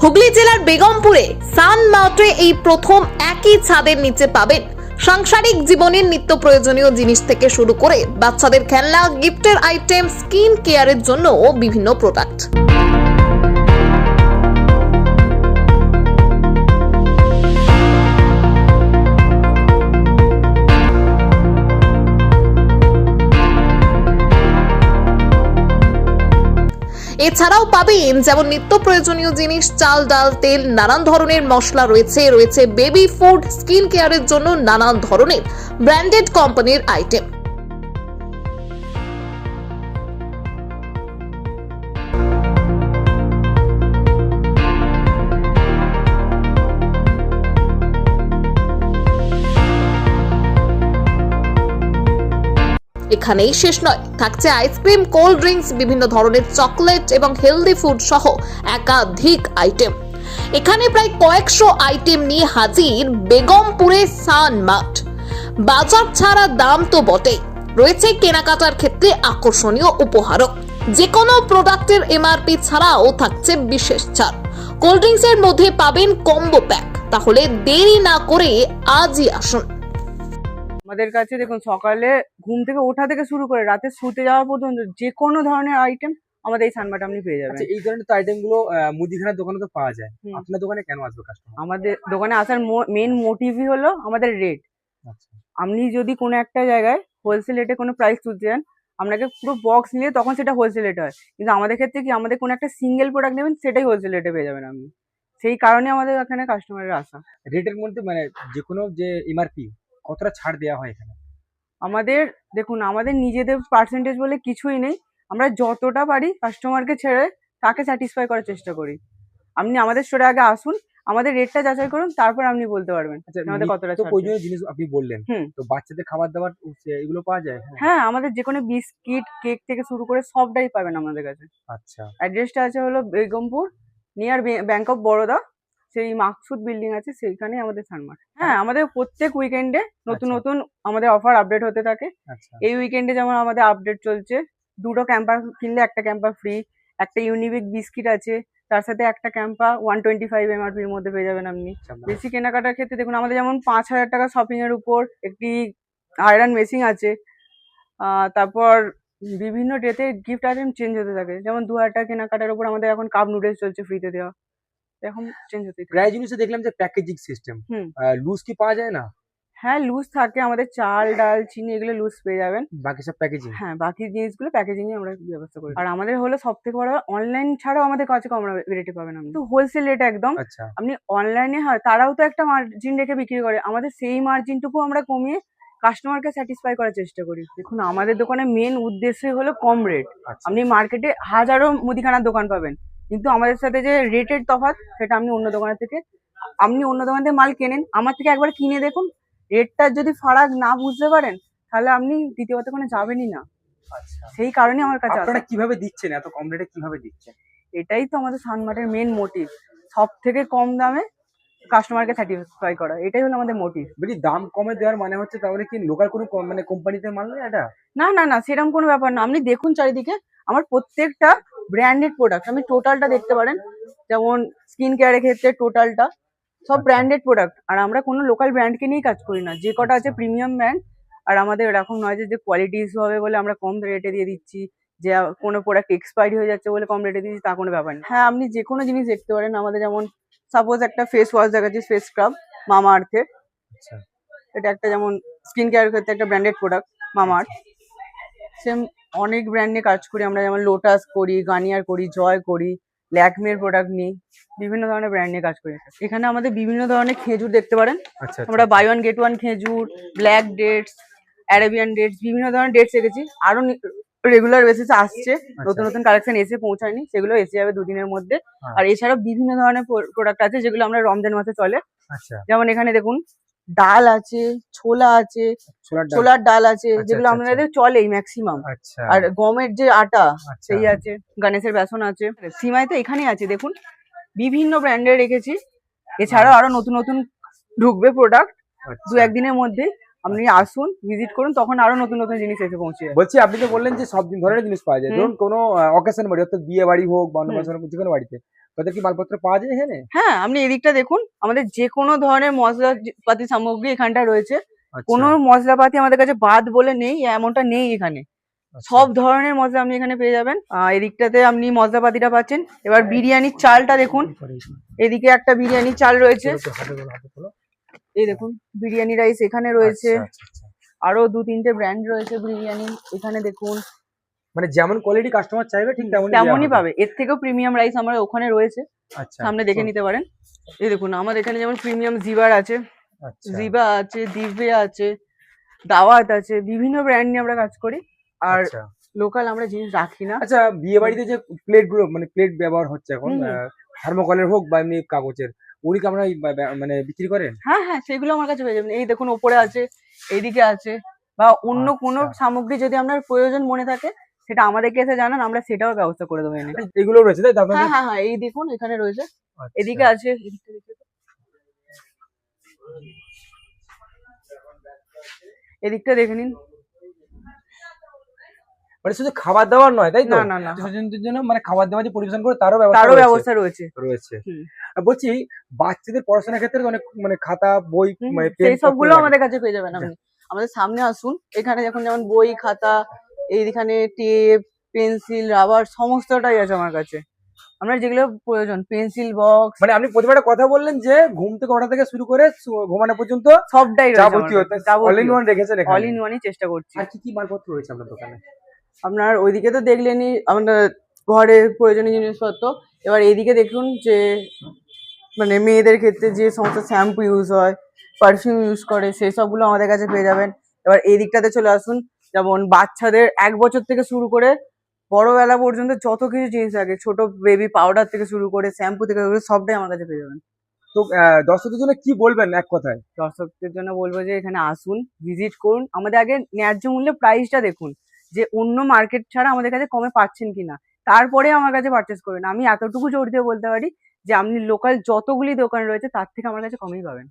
হুগলি জেলার বেগমপুরে সানমার্টে এই প্রথম একই ছাদের নিচে পাবেন সাংসারিক জীবনের নিত্য প্রয়োজনীয় জিনিস থেকে শুরু করে বাচ্চাদের খেলনা, গিফটের আইটেম, স্কিন কেয়ারের জন্য বিভিন্ন প্রোডাক্ট। এছাড়াও পাবেন যেমন নিত্য প্রয়োজনীয় জিনিস, চাল, ডাল, তেল, নানান ধরনের মশলা রয়েছে বেবি ফুড, স্কিন কেয়ারের জন্য নানান ধরনের ব্র্যান্ডেড কোম্পানির আইটেম। এখানেই শেষ নয়, থাকছে আইসক্রিম, কোল্ড ড্রিঙ্কস, বিভিন্ন ধরনের চকলেট এবং হেলদি ফুড সহ একাধিক আইটেম। এখানে প্রায় কয়েকশো আইটেম নিয়ে হাজির বেগমপুরে সানমার্ট। বাজার ছাড়া দাম তো বটেই, রয়েছে কেনাকাটার ক্ষেত্রে আকর্ষণীয় উপহারও। যে কোনো প্রোডাক্টের এমআরপি ছাড়াও থাকছে বিশেষ ছাড়। কোল্ড ড্রিঙ্কস এর মধ্যে পাবেন কম্বো প্যাক। তাহলে দেরি না করে আজই আসুন। আমাদের কাছে দেখুন, সকালে ঘুম থেকে ওঠা থেকে শুরু করে রাতে শুতে যাওয়া পর্যন্ত যে কোনো ধরনের আইটেম আমাদের এই সানমার্টে আপনি পেয়ে যাবেন। আচ্ছা, এই ধরনের তো আইটেম গুলো মুদিখানার দোকানে তো পাওয়া যায়, আপনার দোকানে কেন আসবে কাস্টমার? আমাদের দোকানে আসার মেন মোটিভই হলো আমাদের রেট। আচ্ছা, আপনি যদি কোনো একটা জায়গায় হোলসেল রেটে কোনো প্রাইস তুলতে চান, আপনাকে পুরো বক্স নিলে তখন সেটা হোলসেল রেট হয়। কিন্তু আমাদের ক্ষেত্রে কি, আমাদের কোনো একটা সিঙ্গেল প্রোডাক্ট নেবেন সেটাই হোলসেল রেটে পেয়ে যাবেন আপনি। সেই কারণে আমাদের এখানে কাস্টমারের আসা। রেটের মধ্যে মানে যে কোনো যে এমআরপি কতটা ছাড় দেওয়া হয় এখানে? আমাদের দেখুন, আমাদের নিজেদের পার্সেন্টেজ বলে কিছুই নেই। আমরা যতটা পারি কাস্টমারকে ছেড়ে তাকে স্যাটিসফাই করার চেষ্টা করি। আপনি আমাদের স্টোরে আগে আসুন, আমাদের রেটটা যাচাই করুন, তারপর আপনি বলতে পারবেন আমাদের কতটা ছাড়। প্রয়োজনীয় জিনিস আপনি বললেন, তো বাচ্চাদের খাবার দাবার এগুলো পাওয়া যায়? হ্যাঁ, আমাদের যে কোনো বিস্কিট, কেক থেকে শুরু করে সবটাই পাবেন আমাদের কাছে। আচ্ছা, অ্যাড্রেসটা আছে হলো Begumpur, near bank of Baroda. সেই মাকসুদ বিল্ডিং আছে, সেইখানেই আমাদের সানমার্ট। হ্যাঁ, আমাদের প্রত্যেক উইকেন্ডে নতুন নতুন আমাদের অফার আপডেট হতে থাকে। আচ্ছা, এই উইকেন্ডে যেমন আমাদের আপডেট চলছে, 2টো ক্যাম্পার কিনলে একটা ক্যাম্পার ফ্রি। একটা ইউনিবিক বিস্কিট আছে, তার সাথে একটা ক্যাম্পা 125 এমআরপির মধ্যে পেয়ে যাবেন আপনি। বেশি কেনাকাটার ক্ষেত্রে দেখুন, আমাদের যেমন 5,000 টাকা শপিং এর উপর একটি আয়রন মেশিন আছে। তারপর বিভিন্ন ডেতে গিফট আইটেম চেঞ্জ হতে থাকে। যেমন 2,000 টাকা কেনাকাটার উপর আমাদের এখন কাপ নুডলস চলছে ফ্রিতে দেওয়া, এরকম চেঞ্জ হতে থাকে। প্রায় জিনিসে দেখলাম যে প্যাকেজিং সিস্টেম, লুজ কি পাওয়া যায় না? হ্যাঁ, লুজ থাকে। আমাদের চাল, ডাল, চিনি এগুলো লুজ পেয়ে যাবেন। বাকি সব প্যাকেজিং? হ্যাঁ, বাকি জিনিসগুলো প্যাকেজিং এ আমরা ব্যবস্থা করি। আর আমাদের হলো সবথেকে বড়, অনলাইন ছাড়াও আমাদের কাছে কম রেটে পাবেন আপনি, তো হোলসেল রেট একদম। আচ্ছা, আপনি অনলাইনে হয় তারাও তো একটা মার্জিন রেখে বিক্রি করে, আমাদের সেই মার্জিনটুকু আমরা কমিয়ে কাস্টমারকে স্যাটিসফাই করার চেষ্টা করি। দেখুন, আমাদের দোকানে মেন উদ্দেশ্যই হলো কম রেট। আপনি মার্কেটে হাজারো মুদিখানার দোকান পাবেন, কিন্তু আমাদের সাথে যে রেটের তফাৎ, সেটা আপনি অন্য দোকান থেকে মাল কেনেন, আমার থেকে একবার কিনে দেখুন। রেটটার যদি ফারাক না বুঝতে পারেন, তাহলে আপনি দ্বিতীয়ত কোনো যাবেনই না। আচ্ছা, সেই কারণে আমার কাছে আপনারা কিভাবে দিচ্ছেন এত কম রেটে, কিভাবে দিচ্ছেন? এটাই তো আমাদের সানমার্টের মেন মোটিভ, সব থেকে কম দামে কাস্টমারকে স্যাটিসফাই করা, এটাই হলো আমাদের মোটিভ। বলছি, দাম কমে দেওয়ার মানে হচ্ছে তাহলে কি লোকাল কোনো মানে কোম্পানিতে মাল নেই এটা? না না না, সেরকম কোনো ব্যাপার না। আপনি দেখুন চারিদিকে, আমার প্রত্যেকটা ব্র্যান্ডেড প্রোডাক্ট, আপনি টোটালটা দেখতে পারেন। যেমন স্কিন কেয়ারের ক্ষেত্রে টোটালটা সব ব্র্যান্ডেড প্রোডাক্ট। আর আমরা কোনো লোকাল ব্র্যান্ডকে নিয়েই কাজ করি না, যে কটা আছে প্রিমিয়াম ব্র্যান্ড। আর আমাদের এরকম নয় যে কোয়ালিটি ইস্যু হবে বলে আমরা কম রেটে দিয়ে দিচ্ছি, যে কোনো প্রোডাক্ট এক্সপায়ারি হয়ে যাচ্ছে বলে কম রেটে দিচ্ছি, তা কোনো ব্যাপার না। হ্যাঁ, আপনি যে কোনো জিনিস দেখতে পারেন আমাদের। যেমন সাপোজ একটা ফেস ওয়াশ দেখাচ্ছি, ফেস স্ক্রাব মামা আর্থের। আচ্ছা, এটা একটা যেমন স্কিন কেয়ার ক্ষেত্রে একটা ব্র্যান্ডেড প্রোডাক্ট মামা আর্থ। সেম অনেক ব্র্যান্ড নিয়ে কাজ করি আমরা, যেমন লোটাস করি, গার্নিয়ার করি, জয় করি, ল্যাকমের প্রোডাক্ট নিই, বিভিন্ন ধরনের ব্র্যান্ড নিয়ে কাজ করি। এখানে আমাদের বিভিন্ন ধরনের খেজুর দেখতে পারেন। আচ্ছা, আমরা বাই ওয়ান গেট ওয়ান খেজুর, ব্ল্যাক ডেটস, অ্যারাবিয়ান ডেটস, বিভিন্ন ধরনের ডেটস রেখেছি। আরো রেগুলার বেসিসে আসছে, নতুন নতুন কালেকশন এসে পৌঁছায়নি, সেগুলো এসে যাবে 2 দিনের মধ্যে। আর এছাড়াও বিভিন্ন ধরনের প্রোডাক্ট আছে যেগুলো আমরা রমজান মাসে চলে। আচ্ছা, যেমন এখানে দেখুন, ডাল আছে, ছোলা আছে, ছোলার ডাল আছে, যেগুলো আমাদের চলেই ম্যাক্সিমাম। আর গমের যে আটা, সেই আছে, গণেশের বেসন আছে, সিমাই তো এখানেই আছে। দেখুন, বিভিন্ন ব্র্যান্ডের রেখেছি। এছাড়াও আরো নতুন নতুন ঢুকবে প্রোডাক্ট 2-1 দিনের মধ্যে। আপনি আসুন, ভিজিট করুন, তখন আরো নতুন নতুন জিনিস এসে পৌঁছে যাবে। বলছি, আপনি তো বললেন যে সব ধরনের জিনিস পাওয়া যায়। ধরুন কোনো অকেশন বাড়ি, অর্থাৎ বিয়ে বাড়ি হোক বা অন্য যে কোনো বাড়িতে, তাদের কি মালপত্র পাওয়া যায় এখানে? হ্যাঁ, আপনি এদিকটা দেখুন, আমাদের যে কোনো ধরনের মশলাপাতি সামগ্রী এখানটা রয়েছে। আচ্ছা, কোনো মশলাপাতি আমাদের কাছে বাদ বলে নেই, এমনটা নেই এখানে। আচ্ছা। সব ধরনের মশলা আপনি এখানে পেয়ে যাবেন। এদিকটাতে আপনি মশলাপাতিটা পাচ্ছেন। এবার বিরিয়ানির চালটা দেখুন, এদিকে একটা বিরিয়ানির চাল রয়েছে। এই দেখুন, বিরিয়ানি রাইস এখানে রয়েছে। আচ্ছা, আচ্ছা। আরো 2-3টে ব্র্যান্ড রয়েছে বিরিয়ানি, এখানে দেখুন। মানে যেমন কোয়ালিটি কাস্টমার চাইবে ঠিক তেমনই তেমনই পাবে, এর থেকেও প্রিমিয়াম রাইস আমার ওখানে রয়েছে, আচ্ছা, সামনে দেখে নিতে পারেন। এই দেখুন, আমাদের এখানে যেমন প্রিমিয়াম জিবার আছে, আচ্ছা। জিবা আছে, দিভে আছে, দাওয়াত আছে, বিভিন্ন ব্র্যান্ড নিয়ে আমরা কাজ করি। আর আচ্ছা, লোকাল আমরা জিনিস রাখি না। আচ্ছা, বিয়ে বাড়িতে যে প্লেট গুলো মানে প্লেট ব্যবহার হচ্ছে এখন, হুম, হুম। থার্মোকলের হোক বা এমনি কাগজের, ওগুলি কি আপনারা মানে বিক্রি করেন? হ্যাঁ হ্যাঁ, সেগুলো আমার কাছে পেয়ে যাবেন। এই দেখুন, ওপরে আছে, এইদিকে আছে। বা অন্য কোনো আচ্ছা। সামগ্রী যদি আপনার প্রয়োজন মনে থাকে, সেটা আমাদেরকে এসে জানান, আমরা সেটাও ব্যবস্থা করে দেবো এনে। এগুলো রয়েছে তাই তো আপনাদের? হ্যাঁ হ্যাঁ হ্যাঁ, এই দেখুন এখানে রয়েছে, আচ্ছা। এদিকে আছে, এদিকটা দেখুন। এদিকটা দেখে নিন। মানে শুধু খাবার দাবার নয় তাই তো? না না না, স্টুডেন্টদের জন্য মানে খাবার দাবার যে পরিবেশন করে তারও তারও রয়েছে। ব্যবস্থা রয়েছে। রয়েছে। হুম। আর বলছি, বাচ্চাদের পড়াশোনার ক্ষেত্রে অনেক মানে খাতা, বই, হুম, মানে সেই পেন সবগুলো আমাদের কাছে পেয়ে যাবেন আপনি। আমাদের সামনে আসুন, এখানে দেখুন যেমন বই, খাতা, এইখানে টেপ, পেন্সিল, রাবার সমস্তটাই আছে আমার কাছে। আপনার যেগুলো প্রয়োজন, পেন্সিল বক্স, মানে আপনি প্রথমে একটা কথা বললেন যে ঘুম থেকে ওঠা থেকে শুরু করে ঘুমানো পর্যন্ত সবটাই রয়েছে আমার যাবতীয় কাছে। যাবতীয়। অল ইন ওয়ান রেখেছেন এখানে। অল ইন ওয়ানই চেষ্টা করছি। আর কি মালপত্র রয়েছে আপনার দোকানে? আপনার ওইদিকে তো দেখলেনই আপনার ঘরের প্রয়োজনীয় জিনিসপত্র। এবার এইদিকে দেখুন যে মানে মেয়েদের ক্ষেত্রে যে সমস্ত শ্যাম্পু ইউজ হয়, পারফিউম ইউজ করে, সেই সবগুলো আমাদের কাছে পেয়ে যাবেন। এবার এই দিকটাতে চলে আসুন, যেমন বাচ্চাদের 1 বছর থেকে শুরু করে বড়বেলা পর্যন্ত যত কিছু জিনিস লাগে, ছোট বেবি পাউডার থেকে শুরু করে শ্যাম্পু থেকে শুরু করে সবটাই আমার কাছে পেয়ে যাবেন। তো দর্শকদের জন্য কি বলবেন এক কথায়? দর্শকদের জন্য বলবো যে এখানে আসুন, ভিজিট করুন, আমাদের আগে ন্যায্য মূল্যে প্রাইসটা দেখুন, যে অন্য মার্কেট ছাড়া আমাদের কাছে কমে পাচ্ছেন কিনা, তারপরে আমার কাছে পারচেস করবেন। আমি এতটুকু জোর দিয়ে বলতে পারি যে আপনি লোকাল যতগুলি দোকান রয়েছে তার থেকে আমার কাছে কমেই পাবেন।